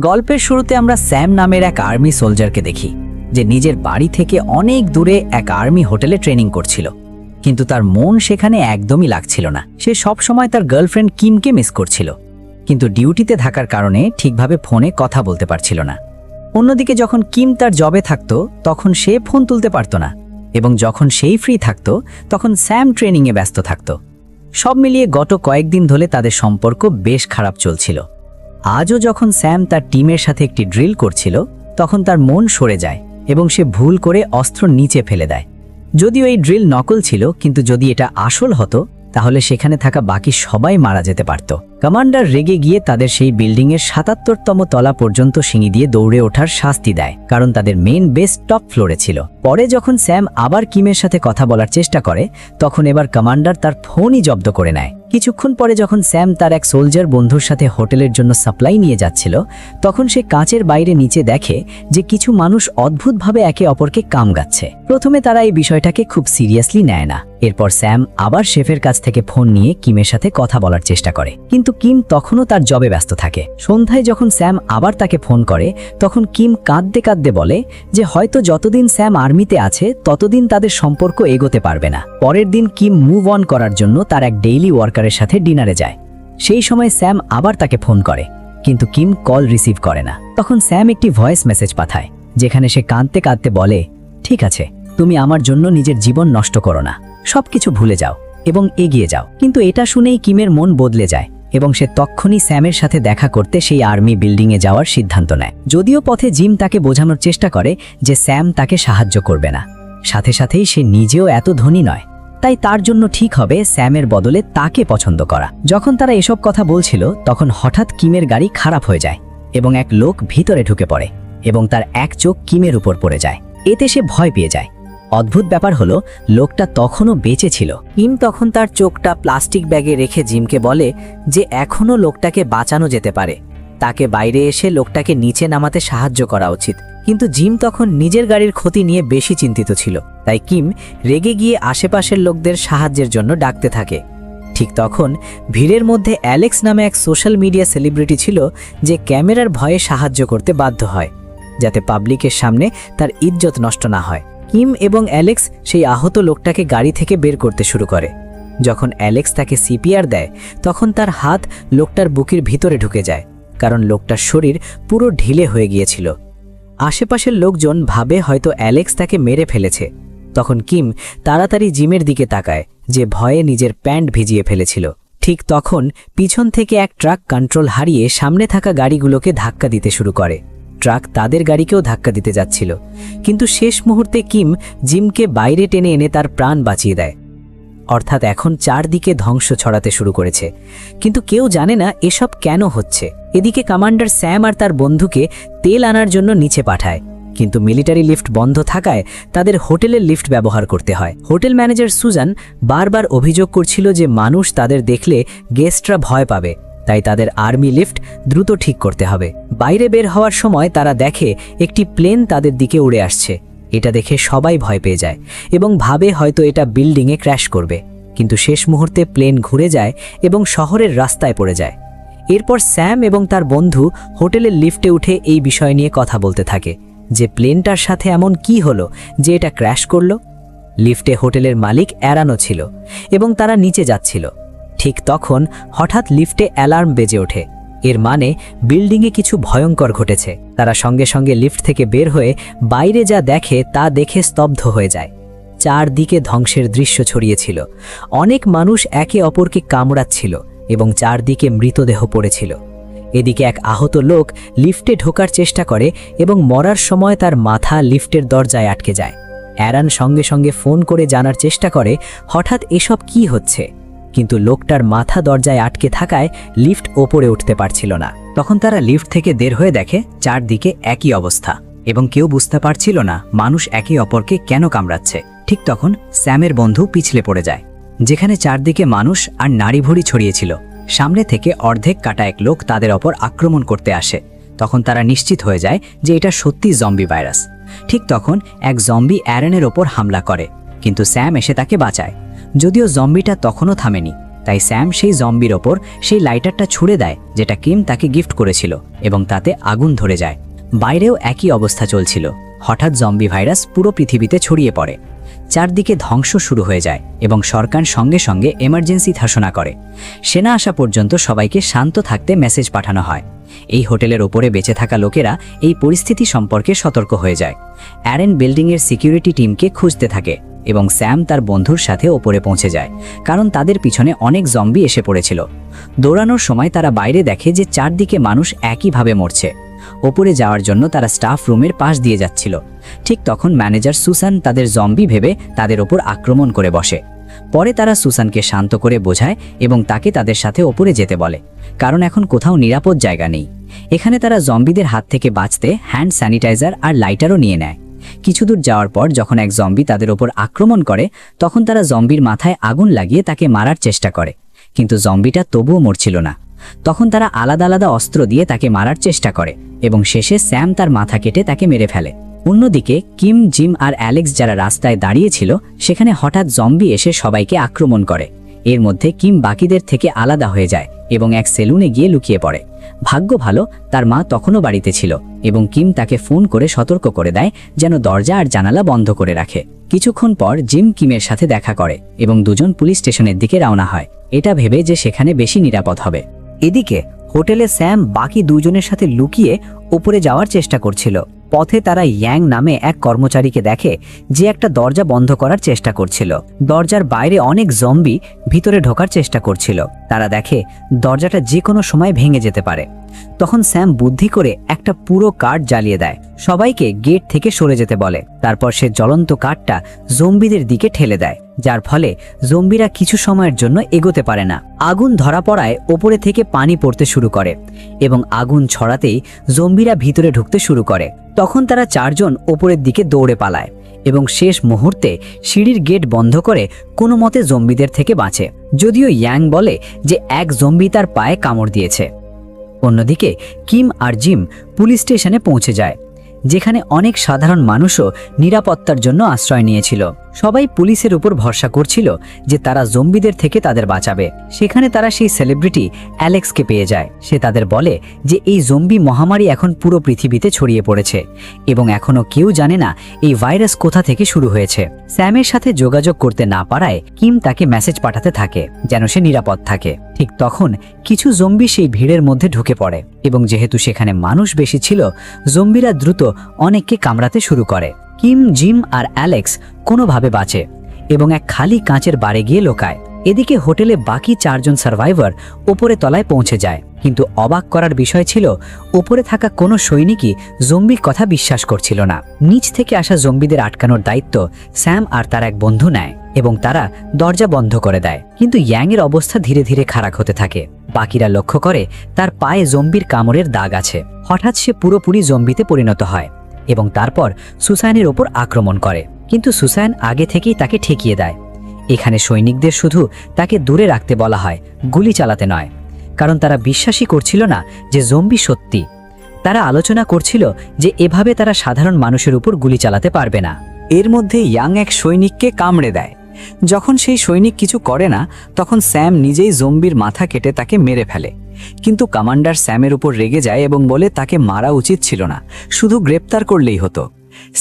গল্পের শুরুতে আমরা স্যাম নামের এক আর্মি সোলজারকে দেখি, যে নিজের বাড়ি থেকে অনেক দূরে এক আর্মি হোটেলে ট্রেনিং করছিল। কিন্তু তার মন সেখানে একদমই লাগছিল না। সে সব সময় তার গার্লফ্রেন্ড কিমকে মিস করছিল, কিন্তু ডিউটিতে থাকার কারণে ঠিকভাবে ফোনে কথা বলতে পারছিল না। অন্যদিকে যখন কিম তার জবে থাকতো তখন সে ফোন তুলতে পারত না, এবং যখন সেই ফ্রি থাকতো তখন স্যাম ট্রেনিংয়ে ব্যস্ত থাকত। সব মিলিয়ে গত কয়েকদিন ধরে তাদের সম্পর্ক বেশ খারাপ চলছিল। আজও যখন স্যাম তার টিমের সাথে একটি ড্রিল করছিল তখন তার মন সরে যায় এবং সে ভুল করে অস্ত্র নিচে ফেলে দেয়। যদিও এই ড্রিল নকল ছিল, কিন্তু যদি এটা আসল হতো তাহলে সেখানে থাকা বাকি সবাই মারা যেতে পারত। কমান্ডার রেগে গিয়ে তাদের সেই বিল্ডিংয়ের ৭৭তম তলা পর্যন্ত সিঁড়ি দিয়ে দৌড়ে ওঠার শাস্তি দেয়, কারণ তাদের মেইন বেস টপ ফ্লোরে ছিল। পরে যখন স্যাম আবার কিমের সাথে কথা বলার চেষ্টা করে তখন এবার কমান্ডার তার ফোনই জব্দ করে নেয়। কিছুক্ষণ পরে যখন স্যাম তার এক সোলজার বন্ধুর সাথে হোটেলের জন্য সাপ্লাই নিয়ে যাচ্ছিল তখন সে কাঁচের বাইরে নিচে দেখে যে কিছু মানুষ অদ্ভুতভাবে একে অপরকে কামড়াচ্ছে। প্রথমে তারা এই বিষয়টাকে খুব সিরিয়াসলি নেয় না। এরপর স্যাম আবার শেফের কাছ থেকে ফোন নিয়ে কিমের সাথে কথা বলার চেষ্টা করে, কিন্তু কিম তখনও তার জবে ব্যস্ত থাকে। সন্ধ্যায় যখন স্যাম আবার তাকে ফোন করে তখন কিম কাঁদতে কাঁদতে বলে যে হয়তো যতদিন স্যাম আর্মিতে আছে ততদিন তাদের সম্পর্ক এগোতে পারবে না। পরের দিন কিম মুভ অন করার জন্য তার এক ডেইলি ওয়ার্কারের সাথে ডিনারে যায়। সেই সময় স্যাম আবার তাকে ফোন করে, কিন্তু কিম কল রিসিভ করে না। তখন স্যাম একটি ভয়েস মেসেজ পাঠায় যেখানে সে কাঁদতে কাঁদতে বলে, ঠিক আছে, তুমি আমার জন্য নিজের জীবন নষ্ট করো না, সবকিছু ভুলে যাও এবং এগিয়ে যাও। কিন্তু এটা শুনেই কিমের মন বদলে যায় এবং সে তক্ষুনি স্যামের সাথে দেখা করতে সেই আর্মি বিল্ডিংয়ে যাওয়ার সিদ্ধান্ত নেয়। যদিও পথে জিম তাকে বোঝানোর চেষ্টা করে যে স্যাম তাকে সাহায্য করবে না, সাথে সাথেই সে নিজেও এত ধনী নয়, তাই তার জন্য ঠিক হবে স্যামের বদলে তাকে পছন্দ করা। যখন তারা এসব কথা বলছিল তখন হঠাৎ কিমের গাড়ি খারাপ হয়ে যায় এবং এক লোক ভিতরে ঢুকে পড়ে এবং তার এক চোখ কিমের উপর পড়ে যায়। এতে সে ভয় পেয়ে যায়। অদ্ভুত ব্যাপার হলো লোকটা তখনও বেঁচে ছিল। কিম তখন তার চোখটা প্লাস্টিক ব্যাগে রেখে জিমকে বলে যে এখনও লোকটাকে বাঁচানো যেতে পারে, তাকে বাইরে এসে লোকটাকে নিচে নামাতে সাহায্য করা উচিত। কিন্তু জিম তখন নিজের গাড়ির ক্ষতি নিয়ে বেশি চিন্তিত ছিল, তাই কিম রেগে গিয়ে আশেপাশের লোকদের সাহায্যের জন্য ডাকতে থাকে। ঠিক তখন ভিড়ের মধ্যে অ্যালেক্স নামে এক সোশ্যাল মিডিয়া সেলিব্রিটি ছিল যে ক্যামেরার ভয়ে সাহায্য করতে বাধ্য হয়, যাতে পাবলিকের সামনে তার ইজ্জত নষ্ট না হয়। কিম এবং অ্যালেক্স সেই আহত লোকটাকে গাড়ি থেকে বের করতে শুরু করে। যখন অ্যালেক্স তাকে সিপিআর দেয় তখন তার হাত লোকটার বুকের ভিতরে ঢুকে যায়, কারণ লোকটার শরীর পুরো ঢিলে হয়ে গিয়েছিল। আশেপাশের লোকজন ভাবে হয়তো অ্যালেক্স তাকে মেরে ফেলেছে। তখন কিম তাড়াতাড়ি জিমের দিকে তাকায়, যে ভয়ে নিজের প্যান্ট ভিজিয়ে ফেলেছিল। ঠিক তখন পিছন থেকে এক ট্রাক কন্ট্রোল হারিয়ে সামনে থাকা গাড়িগুলোকে ধাক্কা দিতে শুরু করে। ট্রাক তাদের গাড়িকেও ধাক্কা দিতে যাচ্ছিল, কিন্তু শেষ মুহূর্তে কিম জিমকে বাইরে টেনে এনে তার প্রাণ বাঁচিয়ে দেয়। অর্থাৎ এখন চারদিকে ধ্বংস ছড়াতে শুরু করেছে, কিন্তু কেউ জানে না এসব কেন হচ্ছে। এদিকে কমান্ডার স্যাম আর তার বন্ধুকে তেল আনার জন্য নিচে পাঠায়, কিন্তু মিলিটারি লিফট বন্ধ থাকায় তাদের হোটেলের লিফট ব্যবহার করতে হয়। হোটেল ম্যানেজার সুজান বারবার অভিযোগ করছিল যে মানুষ তাদের দেখলে গেস্টরা ভয় পাবে, তাই তাদের আর্মি লিফট দ্রুত ঠিক করতে হবে। বাইরে বের হওয়ার সময় তারা দেখে একটি প্লেন তাদের দিকে উড়ে আসছে। এটা দেখে সবাই ভয় পেয়ে যায় এবং ভাবে হয়তো এটা বিল্ডিংয়ে ক্র্যাশ করবে, কিন্তু শেষ মুহূর্তে প্লেন ঘুরে যায় এবং শহরের রাস্তায় পড়ে যায়। এরপর স্যাম এবং তার বন্ধু হোটেলের লিফটে উঠে এই বিষয় নিয়ে কথা বলতে থাকে, যে প্লেনটার সাথে এমন কি হলো যে এটা ক্র্যাশ করলো। লিফটে হোটেলের মালিক এড়ানো ছিল এবং তারা নিচে যাচ্ছিল। ঠিক তখন হঠাৎ লিফটে অ্যালার্ম বেজে ওঠে, এর মানে বিল্ডিংয়ে কিছু ভয়ঙ্কর ঘটেছে। তারা সঙ্গে সঙ্গে লিফট থেকে বের হয়ে বাইরে যা দেখে তা দেখে স্তব্ধ হয়ে যায়। চারদিকে ধ্বংসের দৃশ্য ছড়িয়েছিল, অনেক মানুষ একে অপরকে কামড়াচ্ছিল এবং চারদিকে মৃতদেহ পড়েছিল। এদিকে এক আহত লোক লিফটে ঢোকার চেষ্টা করে এবং মরার সময় তার মাথা লিফটের দরজায় আটকে যায়। অ্যারান সঙ্গে সঙ্গে ফোন করে জানার চেষ্টা করে হঠাৎ এসব কি হচ্ছে, কিন্তু লোকটার মাথা দরজায় আটকে থাকায় লিফট ওপরে উঠতে পারছিল না। তখন তারা লিফট থেকে বের হয়ে দেখে চারদিকে একই অবস্থা এবং কেউ বুঝতে পারছিল না মানুষ একে অপরকে কেন কামড়াচ্ছে। ঠিক তখন স্যামের বন্ধু পিছলে পড়ে যায়, যেখানে চারদিকে মানুষ আর নাড়িভুড়ি ছড়িয়েছিল। সামনে থেকে অর্ধেক কাটা এক লোক তাদের ওপর আক্রমণ করতে আসে। তখন তারা নিশ্চিত হয়ে যায় যে এটা সত্যি জম্বি ভাইরাস। ঠিক তখন এক জম্বি অ্যারনের ওপর হামলা করে, কিন্তু স্যাম এসে তাকে বাঁচায়। যদিও জম্বিটা তখনও থামেনি, তাই স্যাম সেই জম্বির ওপর সেই লাইটারটা ছুঁড়ে দেয় যেটা কিম তাকে গিফট করেছিল এবং তাতে আগুন ধরে যায়। বাইরেও একই অবস্থা চলছিল। হঠাৎ জম্বি ভাইরাস পুরো পৃথিবীতে ছড়িয়ে পড়ে। চারদিকে ধ্বংস শুরু হয়ে যায় এবং সরকার সঙ্গে সঙ্গে এমার্জেন্সি ঘোষণা করে। সেনা আসা পর্যন্ত সবাইকে শান্ত থাকতে মেসেজ পাঠানো হয়। এই হোটেলের ওপরে বেঁচে থাকা লোকেরা এই পরিস্থিতি সম্পর্কে সতর্ক হয়ে যায়। অ্যারেন বিল্ডিংয়ের সিকিউরিটি টিমকে খুঁজতে থাকে এবং স্যাম তার বন্ধুর সাথে ওপরে পৌঁছে যায়, কারণ তাদের পিছনে অনেক জম্বি এসে পড়েছিল। দৌড়ানোর সময় তারা বাইরে দেখে যে চারদিকে মানুষ একইভাবে মরছে। ওপরে যাওয়ার জন্য তারা স্টাফ রুমের পাশ দিয়ে যাচ্ছিল। ঠিক তখন ম্যানেজার সুসান তাদের জম্বি ভেবে তাদের ওপর আক্রমণ করে বসে। পরে তারা সুসানকে শান্ত করে বোঝায় এবং তাকে তাদের সাথে ওপরে যেতে বলে, কারণ এখন কোথাও নিরাপদ জায়গা নেই। এখানে তারা জম্বিদের হাত থেকে বাঁচতে হ্যান্ড স্যানিটাইজার আর লাইটারও নিয়ে নেয়। কিছু দূর যাওয়ার পর যখন এক জম্বি তাদের ওপর আক্রমণ করে, তখন তারা জম্বির মাথায় আগুন লাগিয়ে তাকে মারার চেষ্টা করে, কিন্তু জম্বিটা তবুও মরছিল না। তখন তারা আলাদা আলাদা অস্ত্র দিয়ে তাকে মারার চেষ্টা করে এবং শেষে স্যাম তার মাথা কেটে তাকে মেরে ফেলে। অন্যদিকে কিম, জিম আর অ্যালেক্স যারা রাস্তায় দাঁড়িয়েছিল, সেখানে হঠাৎ জম্বি এসে সবাইকে আক্রমণ করে। এর মধ্যে কিম বাকিদের থেকে আলাদা হয়ে যায় এবং এক সেলুনে গিয়ে লুকিয়ে পড়ে। ভাগ্য ভালো, তার মা তখনও বাড়িতে ছিল এবং কিম তাকে ফোন করে সতর্ক করে দেয় যেন দরজা আর জানালা বন্ধ করে রাখে। কিছুক্ষণ পর জিম কিমের সাথে দেখা করে এবং দুজন পুলিশ স্টেশনের দিকে রওনা হয়, এটা ভেবে যে সেখানে বেশি নিরাপদ হবে। এদিকে হোটেলে স্যাম বাকি দুজনের সাথে লুকিয়ে উপরে যাওয়ার চেষ্টা করছিল। পথে তারা ইয়াং নামে এক কর্মচারীকে দেখে যে একটা দরজা বন্ধ করার চেষ্টা করছিল। দরজার বাইরে অনেক জম্বি ভিতরে ঢোকার চেষ্টা করছিল। তারা দেখে দরজাটা যে কোনো সময় ভেঙে যেতে পারে। তখন স্যাম বুদ্ধি করে একটা পুরো কাঠ জ্বালিয়ে দেয়, সবাইকে গেট থেকে সরে যেতে বলে। তারপর সে জ্বলন্ত কাঠটা জম্বিদের দিকে ঠেলে দেয়, যার ফলে জম্বিরা কিছু সময়ের জন্য এগোতে পারে না। আগুন ধরা পড়ায় ওপরে থেকে পানি পড়তে শুরু করে এবং আগুন ছড়াতেই জম্বিরা ভিতরে ঢুকতে শুরু করে। তখন তারা চারজন ওপরের দিকে দৌড়ে পালায় এবং শেষ মুহূর্তে সিঁড়ির গেট বন্ধ করে কোনো মতে জম্বিদের থেকে বাঁচে, যদিও ইয়াং বলে যে এক জম্বি তার পায়ে কামড় দিয়েছে। অন্যদিকে কিম আর জিম পুলিশ স্টেশনে পৌঁছে যায়, যেখানে অনেক সাধারণ মানুষও নিরাপত্তার জন্য আশ্রয় নিয়েছিল। সবাই পুলিশের উপর ভরসা করছিল যে তারা জম্বিদের থেকে তাদের বাঁচাবে। সেখানে তারা সেই সেলিব্রিটি অ্যালেক্সকে পেয়ে যায়। সে তাদের বলে যে এই জম্বি মহামারী এখন পুরো পৃথিবীতে ছড়িয়ে পড়েছে এবং এখনো কেউ জানে না এই ভাইরাস কোথা থেকে শুরু হয়েছে। স্যামের সাথে যোগাযোগ করতে না পারায় কিম তাকে মেসেজ পাঠাতে থাকে যেন সে নিরাপদ থাকে। ঠিক তখন কিছু জম্বি সেই ভিড়ের মধ্যে ঢুকে পড়ে এবং যেহেতু সেখানে মানুষ বেশি ছিল, জম্বিরা দ্রুত অনেককে কামড়াতে শুরু করে। কিম, জিম আর অ্যালেক্স কোনোভাবে বাঁচে এবং এক খালি কাঁচের বারে গিয়ে লোকায়। এদিকে হোটেলে বাকি চারজন সার্ভাইভার ওপরে তলায় পৌঁছে যায়, কিন্তু অবাক করার বিষয় ছিল ওপরে থাকা কোনো সৈনিকই জম্বির কথা বিশ্বাস করছিল না। নিচ থেকে আসা জম্বিদের আটকানোর দায়িত্ব স্যাম আর তার এক বন্ধু নেয় এবং তারা দরজা বন্ধ করে দেয়। কিন্তু ইয়াংয়ের অবস্থা ধীরে ধীরে খারাপ হতে থাকে। বাকিরা লক্ষ্য করে তার পায়ে জম্বির কামড়ের দাগ আছে। হঠাৎ সে পুরোপুরি জম্বিতে পরিণত হয় এবং তারপর সুসানের ওপর আক্রমণ করে, কিন্তু সুসান আগে থেকেই তাকে ঠেকিয়ে দেয়। এখানে সৈনিকদের শুধু তাকে দূরে রাখতে বলা হয়, গুলি চালাতে নয়, কারণ তারা বিশ্বাসই করছিল না যে জম্বি সত্যি। তারা আলোচনা করছিল যে এভাবে তারা সাধারণ মানুষের উপর গুলি চালাতে পারবে না। এর মধ্যে ইয়াং এক সৈনিককে কামড়ে দেয়। যখন সেই সৈনিক কিছু করে না, তখন স্যাম নিজেই জম্বির মাথা কেটে তাকে মেরে ফেলে। কিন্তু কমান্ডার স্যামের উপর রেগে যায় এবং বলে তাকে মারা উচিত ছিল না, শুধু গ্রেপ্তার করলেই হতো।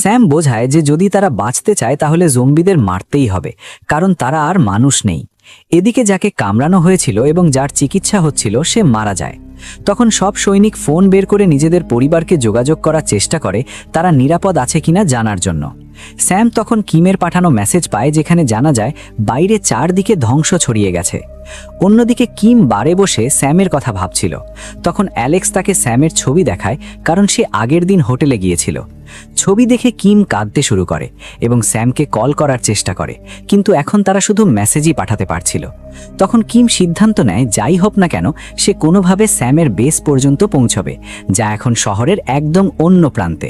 স্যাম বোঝায় যে যদি তারা বাঁচতে চায় তাহলে জম্বিদের মারতেই হবে, কারণ তারা আর মানুষ নেই। এদিকে যাকে কামড়ানো হয়েছিল এবং যার চিকিৎসা হচ্ছিল সে মারা যায়। তখন সব সৈনিক ফোন বের করে নিজেদের পরিবারকে যোগাযোগ করার চেষ্টা করে তারা নিরাপদ আছে কিনা জানার জন্য। স্যাম তখন কিমের পাঠানো মেসেজ পায় যেখানে জানা যায় বাইরে চারদিকে ধ্বংস ছড়িয়ে গেছে। অন্যদিকে কিম বারে বসে স্যামের কথা ভাবছিল। তখন অ্যালেক্স তাকে স্যামের ছবি দেখায়, কারণ সে আগের দিন হোটেলে গিয়েছিল। ছবি দেখে কিম কাঁদতে শুরু করে এবং স্যামকে কল করার চেষ্টা করে, কিন্তু এখন তারা শুধু মেসেজই পাঠাতে পারছিল। তখন কিম সিদ্ধান্ত নেয় যাই হোক না কেন সে কোনোভাবে স্যামের বেস পর্যন্ত পৌঁছবে, যা এখন শহরের একদম অন্য প্রান্তে।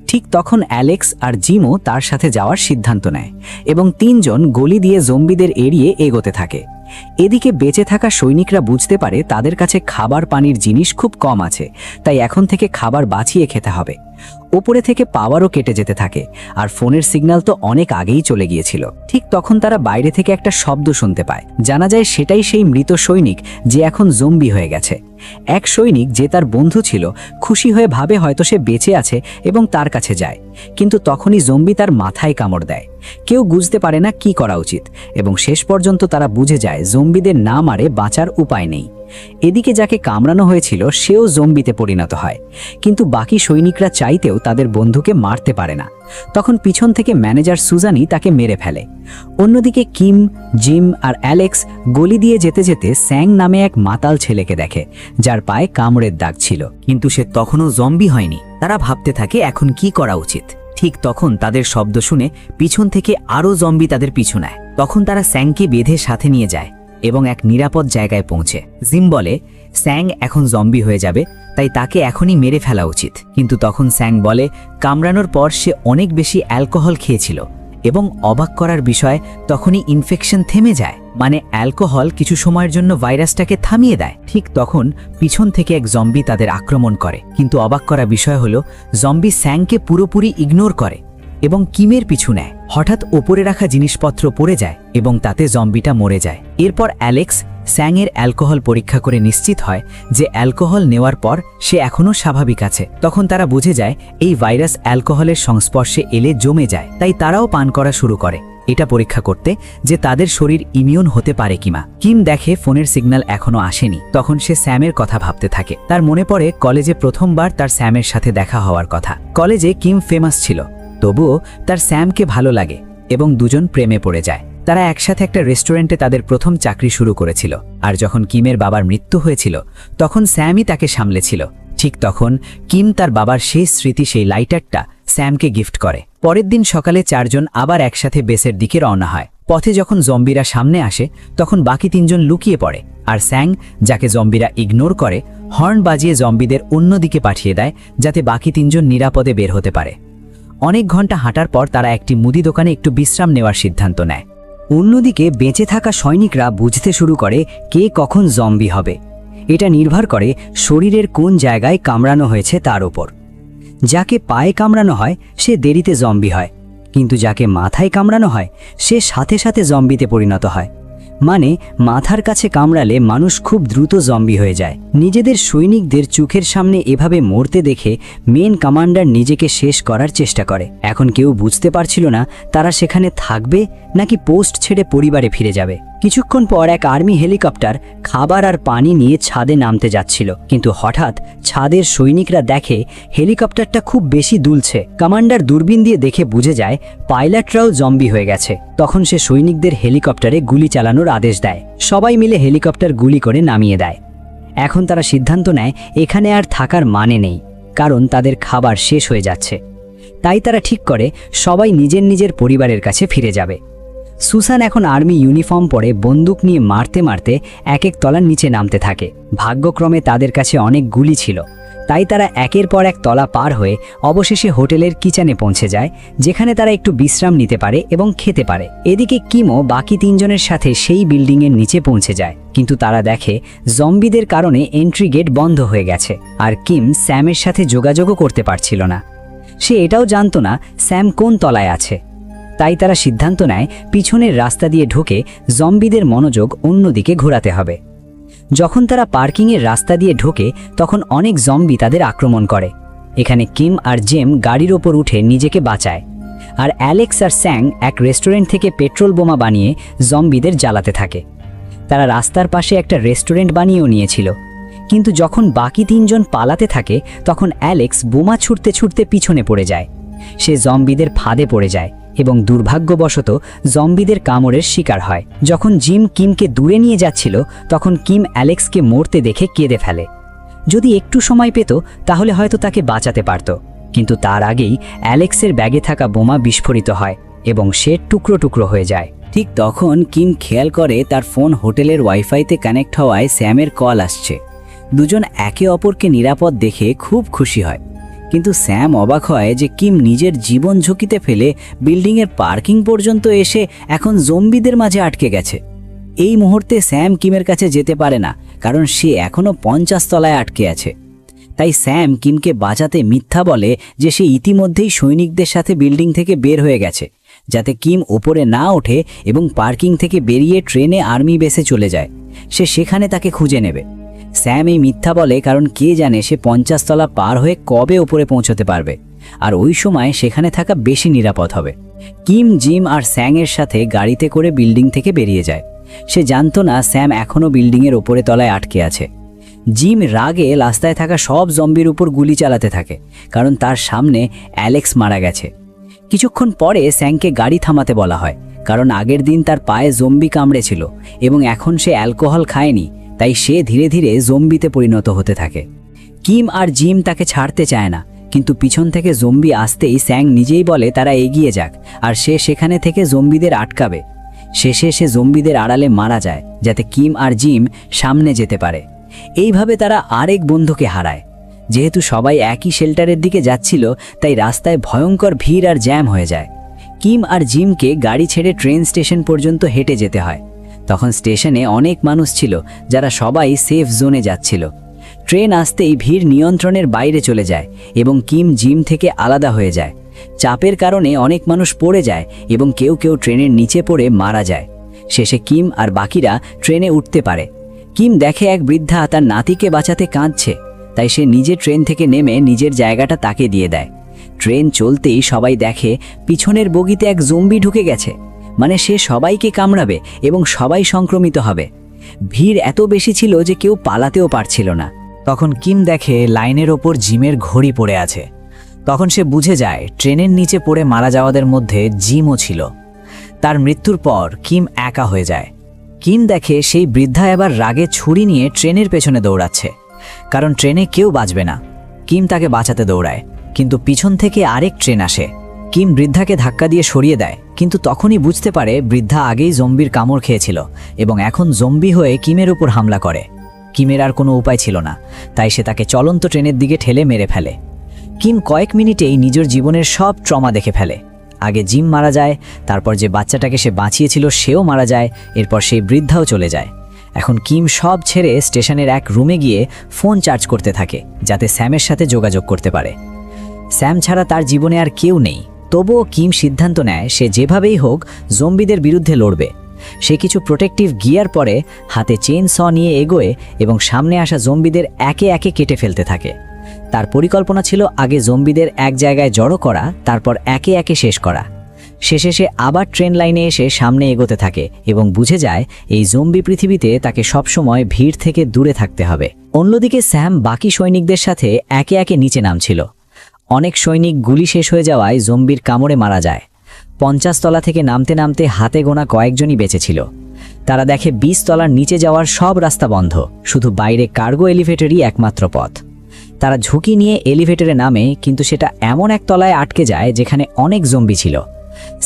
ঠিক তখন অ্যালেক্স আর জিমও তার সাথে যাওয়ার সিদ্ধান্ত নেয় এবং তিনজন গলি দিয়ে জম্বিদের এড়িয়ে এগোতে থাকে। এদিকে বেঁচে থাকা সৈনিকরা বুঝতে পারে তাদের কাছে খাবার পানির জিনিস খুব কম আছে, তাই এখন থেকে খাবার বাঁচিয়ে খেতে হবে। ওপরে থেকে পাওয়ারও কেটে যেতে থাকে, আর ফোনের সিগন্যাল তো অনেক আগেই চলে গিয়েছিল। ঠিক তখন তারা বাইরে থেকে একটা শব্দ শুনতে পায়। জানা যায় সেটাই সেই মৃত সৈনিক যে এখন জম্বি হয়ে গেছে। এক সৈনিক যে তার বন্ধু ছিল খুশি হয়ে ভাবে হয়তো সে বেঁচে আছে এবং তার কাছে যায়, কিন্তু তখনই জম্বি তার মাথায় কামড় দেয়। কেউ বুঝতে পারে না কি করা উচিত, এবং শেষ পর্যন্ত তারা বুঝে যায় জম্বিদের না মারে বাঁচার উপায় নেই। এদিকে যাকে কামড়ানো হয়েছিল সেও জম্বিতে পরিণত হয়, কিন্তু বাকি সৈনিকরা চাইতেও তাদের বন্ধুকে মারতে পারে না। তখন পিছন থেকে ম্যানেজার সুজানি তাকে মেরে ফেলে। অন্যদিকে কিম, জিম আর অ্যালেক্স গলি দিয়ে যেতে যেতে স্যাং নামে এক মাতাল ছেলেকে দেখে, যার পায়ে কামড়ের দাগ ছিল, কিন্তু সে তখনও জম্বি হয়নি। তারা ভাবতে থাকে এখন কি করা উচিত। ঠিক তখন তাদের শব্দ শুনে পিছন থেকে আরও জম্বি তাদের পিছু নেয়। তখন তারা স্যাংকে বেঁধে সাথে নিয়ে যায় এবং এক নিরাপদ জায়গায় পৌঁছে। জিম বলে স্যাং এখন জম্বি হয়ে যাবে, তাই তাকে এখনই মেরে ফেলা উচিত। কিন্তু তখন স্যাং বলে কামড়ানোর পর সে অনেক বেশি অ্যালকোহল খেয়েছিল, এবং অবাক করার বিষয় তখনই ইনফেকশন থেমে যায়। মানে অ্যালকোহল কিছু সময়ের জন্য ভাইরাসটাকে থামিয়ে দেয়। ঠিক তখন পিছন থেকে এক জম্বি তাদের আক্রমণ করে, কিন্তু অবাক করা বিষয় হলো জম্বি স্যাংকে পুরোপুরি ইগনোর করে এবং কিমের পিছু নেয়। হঠাৎ ওপরে রাখা জিনিসপত্র পড়ে যায় এবং তাতে জম্বিটা মরে যায়। এরপর অ্যালেক্স স্যাংয়ের অ্যালকোহল পরীক্ষা করে নিশ্চিত হয় যে অ্যালকোহল নেওয়ার পর সে এখনও স্বাভাবিক আছে। তখন তারা বুঝে যায় এই ভাইরাস অ্যালকোহলের সংস্পর্শে এলে জমে যায়, তাই তারাও পান করা শুরু করে, এটা পরীক্ষা করতে যে তাদের শরীর ইমিউন হতে পারে কিনা। কিম দেখে ফোনের সিগন্যাল এখনো আসেনি। তখন সে স্যামের কথা ভাবতে থাকে। তার মনে পড়ে কলেজে প্রথমবার তার স্যামের সাথে দেখা হওয়ার কথা। কলেজে কিম ফেমাস ছিল, তবুও তার স্যামকে ভালো লাগে এবং দুজন প্রেমে পড়ে যায়। তারা একসাথে একটা রেস্টুরেন্টে তাদের প্রথম চাকরি শুরু করেছিল, আর যখন কিমের বাবার মৃত্যু হয়েছিল তখন স্যামই তাকে সামলেছিল। ঠিক তখন কিম তার বাবার শেষ স্মৃতি সেই লাইটারটা স্যামকে গিফট করে। পরের দিন সকালে চারজন আবার একসাথে বেসের দিকে রওনা হয়। পথে যখন জম্বিরা সামনে আসে তখন বাকি তিনজন লুকিয়ে পড়ে, আর স্যাং, যাকে জম্বিরা ইগনোর করে, হর্ন বাজিয়ে জম্বিদের অন্যদিকে পাঠিয়ে দেয় যাতে বাকি তিনজন নিরাপদে বের হতে পারে। অনেক ঘন্টা হাঁটার পর তারা একটি মুদি দোকানে একটু বিশ্রাম নেওয়ার সিদ্ধান্ত নেয়। অন্যদিকে বেঁচে থাকা সৈনিকরা বুঝতে শুরু করে কে কখন জম্বি হবে। এটা নির্ভর করে শরীরের কোন জায়গায় কামড়ানো হয়েছে তার ওপর। যাকে পায়ে কামড়ানো হয় সে দেরিতে জম্বি হয়, কিন্তু যাকে মাথায় কামড়ানো হয় সে সাথে সাথে জম্বিতে পরিণত হয়। মানে মাথার কাছে কামড়ালে মানুষ খুব দ্রুত জম্বি হয়ে যায়। নিজেদের সৈনিকদের চোখের সামনে এভাবে মরতে দেখে মেন কমান্ডার নিজেকে শেষ করার চেষ্টা করে। এখন কেউ বুঝতে পারছিল না তারা সেখানে থাকবে নাকি পোস্ট ছেড়ে পরিবারে ফিরে যাবে। কিছুক্ষণ পর এক আর্মি হেলিকপ্টার খাবার আর পানি নিয়ে ছাদে নামতে যাচ্ছিল, কিন্তু হঠাৎ ছাদের সৈনিকরা দেখে হেলিকপ্টারটা খুব বেশি দুলছে। কমান্ডার দূরবীন দিয়ে দেখে বুঝে যায় পাইলটরাও জম্বি হয়ে গেছে। তখন সে সৈনিকদের হেলিকপ্টারে গুলি চালানোর আদেশ দেয়। সবাই মিলে হেলিকপ্টার গুলি করে নামিয়ে দেয়। এখন তারা সিদ্ধান্ত নেয় এখানে আর থাকার মানে নেই, কারণ তাদের খাবার শেষ হয়ে যাচ্ছে। তাই তারা ঠিক করে সবাই নিজের নিজের পরিবারের কাছে ফিরে যাবে। সুসান এখন আর্মি ইউনিফর্ম পরে বন্দুক নিয়ে মারতে মারতে এক এক তলার নিচে নামতে থাকে। ভাগ্যক্রমে তাদের কাছে অনেক গুলি ছিল, তাই তারা একের পর এক তলা পার হয়ে অবশেষে হোটেলের কিচেনে পৌঁছে যায়, যেখানে তারা একটু বিশ্রাম নিতে পারে এবং খেতে পারে। এদিকে কিমও বাকি তিনজনের সাথে সেই বিল্ডিংয়ের নিচে পৌঁছে যায়, কিন্তু তারা দেখে জম্বিদের কারণে এন্ট্রি গেট বন্ধ হয়ে গেছে, আর কিম স্যামের সাথে যোগাযোগও করতে পারছিল না। সে এটাও জানতো না স্যাম কোন তলায় আছে। তাই তারা সিদ্ধান্ত নেয় পিছনের রাস্তা দিয়ে ঢুকে জম্বিদের মনোযোগ অন্যদিকে ঘোরাতে হবে। যখন তারা পার্কিংয়ের রাস্তা দিয়ে ঢোকে তখন অনেক জম্বি তাদের আক্রমণ করে। এখানে কিম আর জেম গাড়ির ওপর উঠে নিজেকে বাঁচায়, আর অ্যালেক্স আর স্যাং এক রেস্টুরেন্ট থেকে পেট্রোল বোমা বানিয়ে জম্বিদের জ্বালাতে থাকে। তারা রাস্তার পাশে একটা রেস্টুরেন্ট বানিয়েও নিয়েছিল, কিন্তু যখন বাকি তিনজন পালাতে থাকে তখন অ্যালেক্স বোমা ছুটতে ছুটতে পিছনে পড়ে যায়। সে জম্বিদের ফাঁদে পড়ে যায় এবং দুর্ভাগ্যবশত জম্বিদের কামড়ের শিকার হয়। যখন জিম কিমকে দূরে নিয়ে যাচ্ছিল তখন কিম অ্যালেক্সকে মরতে দেখে কেঁদে ফেলে। যদি একটু সময় পেত তাহলে হয়তো তাকে বাঁচাতে পারত, কিন্তু তার আগেই অ্যালেক্সের ব্যাগে থাকা বোমা বিস্ফোরিত হয় এবং সে টুকরো টুকরো হয়ে যায়। ঠিক তখন কিম খেয়াল করে তার ফোন হোটেলের ওয়াইফাইতে কানেক্ট হওয়ায় স্যামের কল আসছে। দুজন একে অপরকে নিরাপদ দেখে খুব খুশি হয়, কিন্তু স্যাম অবাক হয় যে কিম নিজের জীবন ঝুঁকিতে ফেলে বিল্ডিংয়ের পার্কিং পর্যন্ত এসে এখন জম্বিদের মাঝে আটকে গেছে। এই মুহূর্তে স্যাম কিমের কাছে যেতে পারে না, কারণ সে এখনও 50 তলায় আটকে আছে। তাই তাই স্যাম কিমকে বাঁচাতে মিথ্যা বলে যে সে ইতিমধ্যেই সৈনিকদের সাথে বিল্ডিং থেকে বের হয়ে গেছে, যাতে কিম ওপরে না ওঠে এবং পার্কিং থেকে বেরিয়ে ট্রেনে আর্মি বেসে চলে যায়। সে সেখানে তাকে খুঁজে নেবে। স্যাম এই মিথ্যা বলে কারণ কে জানে সে 50 তলা পার হয়ে কবে ওপরে পৌঁছতে পারবে, আর ওই সময় সেখানে থাকা বেশি নিরাপদ হবে। কিম, জিম আর স্যাংয়ের সাথে গাড়িতে করে বিল্ডিং থেকে বেরিয়ে যায়। সে জানতো না স্যাম এখনও বিল্ডিংয়ের ওপরে তলায় আটকে আছে। জিম রাগে রাস্তায় থাকা সব জম্বির উপর গুলি চালাতে থাকে, কারণ তার সামনে অ্যালেক্স মারা গেছে। কিছুক্ষণ পরে স্যাংকে গাড়ি থামাতে বলা হয়, কারণ আগের দিন তার পায়ে জম্বি কামড়েছিল এবং এখন সে অ্যালকোহল খায়নি, তাই সে ধীরে ধীরে জম্বিতে পরিণত হতে থাকে। কিম আর জিম তাকে ছাড়তে চায় না, কিন্তু পিছন থেকে জম্বি আসতেই স্যাং নিজেই বলে তারা এগিয়ে যাক, আর সে সেখানে থেকে জম্বিদের আটকাবে। শেষে সে জম্বিদের আড়ালে মারা যায়, যাতে কিম আর জিম সামনে যেতে পারে। এইভাবে তারা আরেক বন্ধুকে হারায়। যেহেতু সবাই একই শেল্টারের দিকে যাচ্ছিল, তাই রাস্তায় ভয়ঙ্কর ভিড় আর জ্যাম হয়ে যায়। কিম আর জিমকে গাড়ি ছেড়ে ট্রেন স্টেশন পর্যন্ত হেঁটে যেতে হয়। তখন স্টেশনে অনেক মানুষ ছিল, যারা সবাই সেফ জোনে যাচ্ছিল। ট্রেন আসতেই ভিড় নিয়ন্ত্রণের বাইরে চলে যায় এবং কিম জিম থেকে আলাদা হয়ে যায়। চাপের কারণে অনেক মানুষ পড়ে যায় এবং কেউ কেউ ট্রেনের নিচে পড়ে মারা যায়। শেষে কিম আর বাকিরা ট্রেনে উঠতে পারে। কিম দেখে এক বৃদ্ধা তার নাতিকে বাঁচাতে কাঁদছে, তাই সে নিজে ট্রেন থেকে নেমে নিজের জায়গাটা তাকে দিয়ে দেয়। ট্রেন চলতেই সবাই দেখে পিছনের বগিতে এক জম্বি ঢুকে গেছে, মানে সে সবাইকে কামড়াবে এবং সবাই সংক্রমিত হবে। ভিড় এত বেশি ছিল যে কেউ পালাতেও পারছিল না। তখন কিম দেখে লাইনের ওপর জিমের ঘড়ি পড়ে আছে। তখন সে বুঝে যায় ট্রেনের নিচে পড়ে মারা যাওয়াদের মধ্যে জিমও ছিল। তার মৃত্যুর পর কিম একা হয়ে যায়। কিম দেখে সেই বৃদ্ধা এবার রাগে ছুরি নিয়ে ট্রেনের পেছনে দৌড়াচ্ছে, কারণ ট্রেনে কেউ বাঁচবে না। কিম তাকে বাঁচাতে দৌড়ায়, কিন্তু পিছন থেকে আরেক ট্রেন আসে। কিম বৃদ্ধাকে ধাক্কা দিয়ে সরিয়ে দেয়, কিন্তু তখনই বুঝতে পারে বৃদ্ধা আগেই জম্বির কামড় খেয়েছিল এবং এখন জম্বি হয়ে কিমের উপর হামলা করে। কিমের আর কোনো উপায় ছিল না, তাই সে তাকে চলন্ত ট্রেনের দিকে ঠেলে মেরে ফেলে। কিম কয়েক মিনিটেই নিজের জীবনের সব ট্রমা দেখে ফেলে। আগে জিম মারা যায়, তারপর যে বাচ্চাটাকে সে বাঁচিয়েছিল সেও মারা যায়, এরপর সেই বৃদ্ধাও চলে যায়। এখন কিম সব ছেড়ে স্টেশনের এক রুমে গিয়ে ফোন চার্জ করতে থাকে, যাতে স্যামের সাথে যোগাযোগ করতে পারে। স্যাম ছাড়া তার জীবনে আর কেউ নেই। তবুও কিম সিদ্ধান্ত নেয় সে যেভাবেই হোক জম্বিদের বিরুদ্ধে লড়বে। সে কিছু প্রোটেক্টিভ গিয়ার পরে হাতে চেইন স নিয়ে এগোয় এবং সামনে আসা জম্বিদের একে একে কেটে ফেলতে থাকে। তার পরিকল্পনা ছিল আগে জম্বিদের এক জায়গায় জড়ো করা, তারপর একে একে শেষ করা। শেষে সে আবার ট্রেন লাইনে এসে সামনে এগোতে থাকে এবং বুঝে যায় এই জম্বি পৃথিবীতে তাকে সবসময় ভিড় থেকে দূরে থাকতে হবে। অন্যদিকে স্যাম বাকি সৈনিকদের সাথে একে একে নিচে নামছিল। অনেক সৈনিক গুলি শেষ হয়ে যাওয়ায় জম্বির কামড়ে মারা যায়। 50 তলা থেকে নামতে নামতে হাতে গোনা কয়েকজনই বেঁচেছিল। তারা দেখে 20 তলার নিচে যাওয়ার সব রাস্তা বন্ধ, শুধু বাইরে কার্গো এলিভেটরই একমাত্র পথ। তারা ঝুঁকি নিয়ে এলিভেটরে নামে, কিন্তু সেটা এমন এক তলায় আটকে যায় যেখানে অনেক জম্বি ছিল।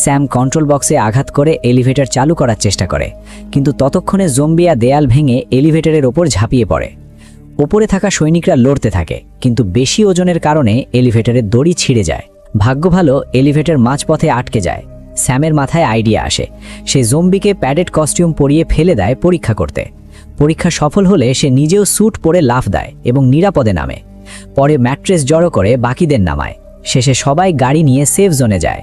স্যাম কন্ট্রোল বক্সে আঘাত করে এলিভেটর চালু করার চেষ্টা করে, কিন্তু ততক্ষণে জম্বিয়া দেয়াল ভেঙে এলিভেটরের ওপর ঝাঁপিয়ে পড়ে। ওপরে থাকা সৈনিকরা লড়তে থাকে, কিন্তু বেশি ওজনের কারণে এলিভেটরের দড়ি ছিঁড়ে যায়। ভাগ্য ভালো এলিভেটর মাঝপথে আটকে যায়। স্যামের মাথায় আইডিয়া আসে। সে জম্বিকে প্যাডেড কস্টিউম পরিয়ে ফেলে দেয় পরীক্ষা করতে। পরীক্ষা সফল হলে সে নিজেও স্যুট পরে লাফ দেয় এবং নিরাপদে নামে। পরে ম্যাট্রেস জড়ো করে বাকিদের নামায়। শেষে সবাই গাড়ি নিয়ে সেফ জোনে যায়।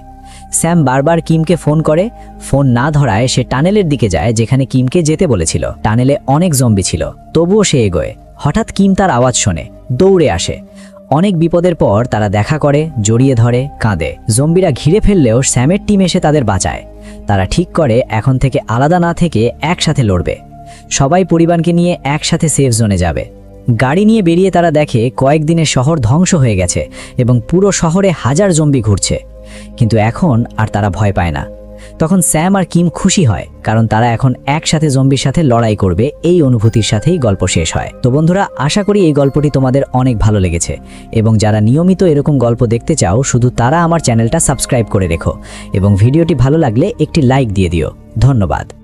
স্যাম বারবার কিমকে ফোন করে, ফোন না ধরায় সে টানেলের দিকে যায় যেখানে কিমকে যেতে বলেছিল। টানেলে অনেক জম্বি ছিল, তবুও সে এগোয়। হঠাৎ কিম তার আওয়াজ শোনে, দৌড়ে আসে। অনেক বিপদের পর তারা দেখা করে, জড়িয়ে ধরে, কাঁদে। জম্বিরা ঘিরে ফেললেও স্যামের টিম এসে তাদের বাঁচায়। তারা ঠিক করে এখন থেকে আলাদা না থেকে একসাথে লড়বে। সবাই পরিবারকে নিয়ে একসাথে সেফ জোনে যাবে। গাড়ি নিয়ে বেরিয়ে তারা দেখে কয়েকদিনে শহর ধ্বংস হয়ে গেছে এবং পুরো শহরে হাজার জম্বি ঘুরছে, কিন্তু এখন আর তারা ভয় পায় না। তখন স্যাম আর কিম খুশি হয়, কারণ তারা এখন একসাথে জম্বির সাথে লড়াই করবে। এই অনুভূতির সাথেই গল্প শেষ হয়। তো বন্ধুরা, আশা করি এই গল্পটি তোমাদের অনেক ভালো লেগেছে, এবং যারা নিয়মিত এরকম গল্প দেখতে চাও শুধু তারা আমার চ্যানেলটা সাবস্ক্রাইব করে রেখো, এবং ভিডিওটি ভালো লাগলে একটি লাইক দিয়ে দিও। ধন্যবাদ।